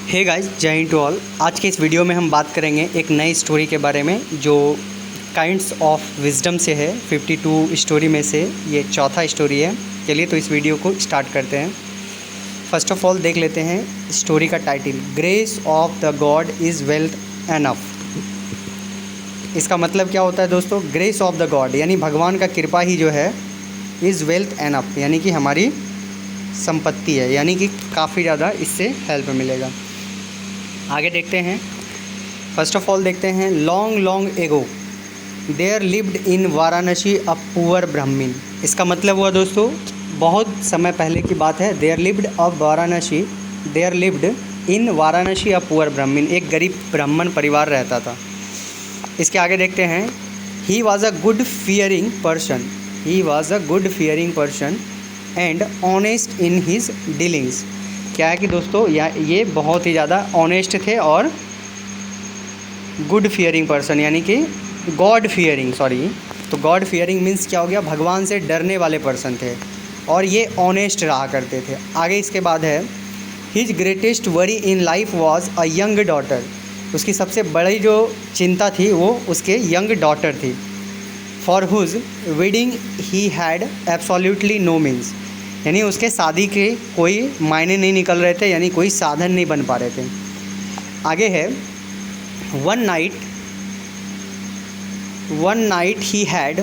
Hey guys, जय Hind to all. आज के इस वीडियो में हम बात करेंगे एक नई स्टोरी के बारे में जो काइंड्स ऑफ विजडम से है। 52 स्टोरी में से ये चौथा स्टोरी है। चलिए तो इस वीडियो को स्टार्ट करते हैं। फर्स्ट ऑफ ऑल देख लेते हैं स्टोरी का title, grace of the God is wealth enough. इसका मतलब क्या होता है दोस्तों? ग्रेस ऑफ द गॉड यानी भगवान का कृपा ही जो है इज़ वेल्थ एनफ यानी कि हमारी संपत्ति है, यानी कि काफ़ी ज़्यादा इससे हेल्प मिलेगा। आगे देखते हैं। फर्स्ट ऑफ ऑल देखते हैं, long long ago there lived in Varanasi a poor Brahmin. इसका मतलब हुआ दोस्तों बहुत समय पहले की बात है। There lived in Varanasi a poor Brahmin, एक गरीब ब्राह्मण परिवार रहता था। इसके आगे देखते हैं, he was a good fearing person and honest in his dealings. क्या है कि दोस्तों ये बहुत ही ज़्यादा ऑनेस्ट थे और गुड फियरिंग पर्सन यानी कि गॉड फियरिंग तो गॉड फियरिंग मीन्स क्या हो गया? भगवान से डरने वाले पर्सन थे और ये ऑनेस्ट रहा करते थे। आगे इसके बाद है, his greatest worry in life was a young daughter. उसकी सबसे बड़ी जो चिंता थी वो उसके यंग डॉटर थी। For whose wedding he had absolutely no means, यानी उसके शादी के कोई मायने नहीं निकल रहे थे, यानी कोई साधन नहीं बन पा रहे थे। आगे है, one night he had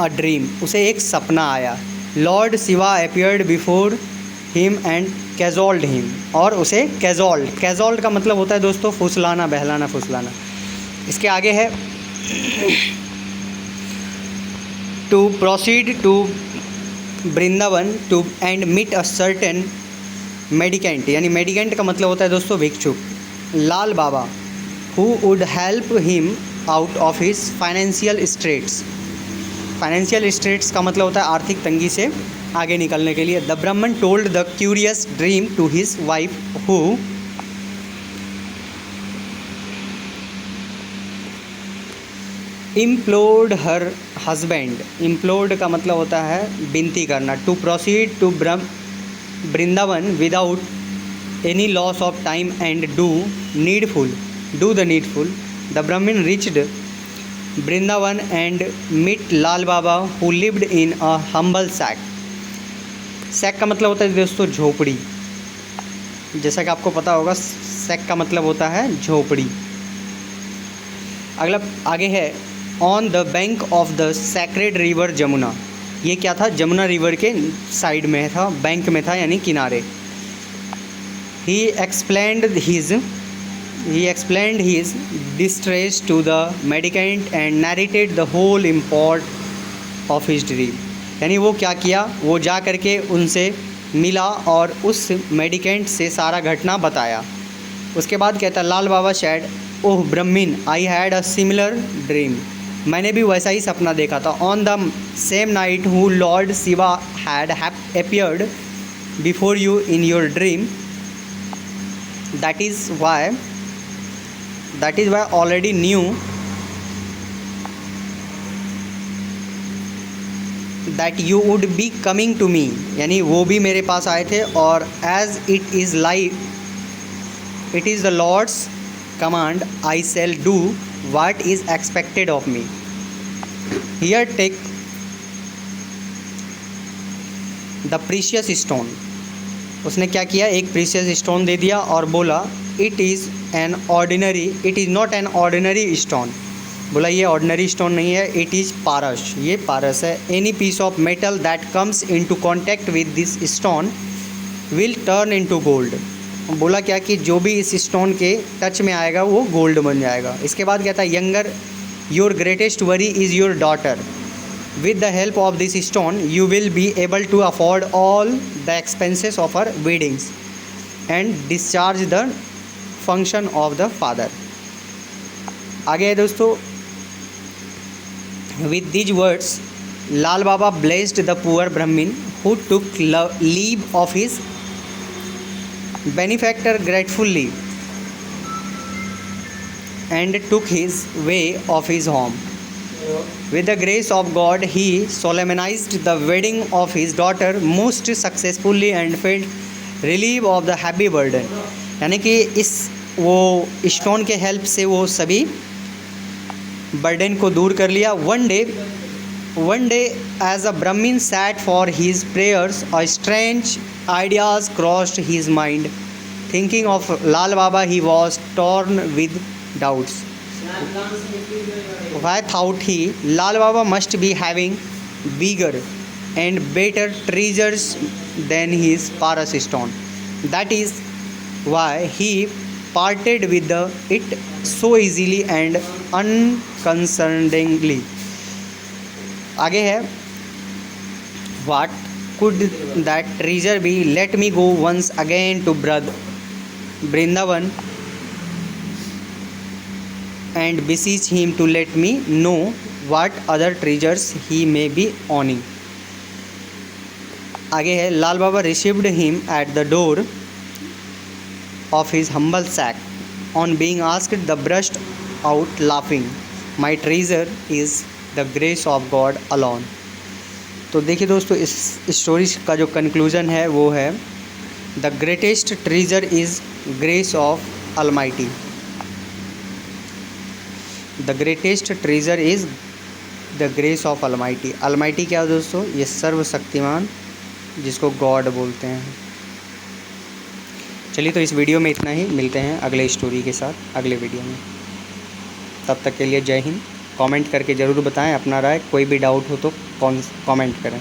a dream. उसे एक सपना आया। Lord Shiva appeared before him and cajoled him, और उसे कैजोल्ड का मतलब होता है दोस्तों फुसलाना, बहलाना, फुसलाना। इसके आगे है, to proceed to Vrindavan to and meet a certain mendicant, यानी मेडिकेंट का मतलब होता है दोस्तों भिक्षुक, Lal Baba, who would help him out of his financial straits का मतलब होता है आर्थिक तंगी से आगे निकलने के लिए। The Brahmin told the curious dream to his wife who implored her husband. Implored का मतलब होता है विनती करना। To proceed to Vrindavan without any loss of time and do the needful. The Brahmin reached Vrindavan and meet Lal Baba who lived in a humble shack का मतलब होता है दोस्तों झोपड़ी। जैसा कि आपको पता होगा सैक का मतलब होता है झोपड़ी। अगला आगे है, on the bank of the sacred river Jamuna. ये क्या था? जमुना रिवर के साइड में था, बैंक में था यानी किनारे। He explained his distress to the mendicant and narrated the whole import of his dream. यानी वो क्या किया? वो जा करके उनसे मिला और उस मेडिकेंट से सारा घटना बताया। उसके बाद कहता, लाल बाबा said, oh Brahmin, I had a similar dream. मैंने भी वैसा ही सपना देखा था। On the same night who lord Shiva had appeared before you in your dream, that is why already knew that you would be coming to me. यानी वो भी मेरे पास आए थे और as it is the lord's command, I shall do what is expected of me. Here take the precious stone. उसने क्या किया? एक प्रीशियस स्टोन दे दिया और बोला, it is not an ordinary stone। बोला ये ऑर्डिनरी स्टोन नहीं है, it is पारस, ये पारस है। Any piece of metal that comes into contact with this stone will turn into gold। बोला क्या कि जो भी इस स्टोन के टच में आएगा वो गोल्ड बन जाएगा। इसके बाद कहता है, younger, your greatest worry is your daughter. With the help of this stone you will be able to afford all the expenses of her weddings and discharge the function of the father. आगे है दोस्तों, with these words Lal Baba blessed the poor Brahmin who took leave of his benefactor gratefully and took his way of his home. With the grace of God, he solemnized the wedding of his daughter most successfully and felt relief of the heavy burden. यानी कि इस वो stone के help से वो सभी burden को दूर कर लिया। One day as a Brahmin sat for his prayers a strange ideas crossed his mind. Thinking of Lal Baba he was torn with doubts. Why thought he Lal Baba must be having bigger and better treasures than his Paras stone. That is why he parted with it so easily and unconcernedly. आगे है, what could that treasure be? Let me go once again to Vrindavan and beseech him to let me know what other treasures he may be owning. आगे है, लाल बाबा received him at the door of his humble sack. On being asked, the burst out laughing. My treasure is the grace of God alone. तो देखिए दोस्तों, इस story का जो conclusion है वो है, the greatest treasure is grace of Almighty. The greatest treasure is the grace of Almighty. Almighty क्या है दोस्तों? ये सर्वशक्तिमान, जिसको गॉड बोलते हैं। चलिए, तो इस वीडियो में इतना ही। मिलते हैं अगले स्टोरी के साथ अगले वीडियो में। तब तक के लिए जय हिंद। कमेंट करके ज़रूर बताएं अपना राय। कोई भी डाउट हो तो कमेंट करें।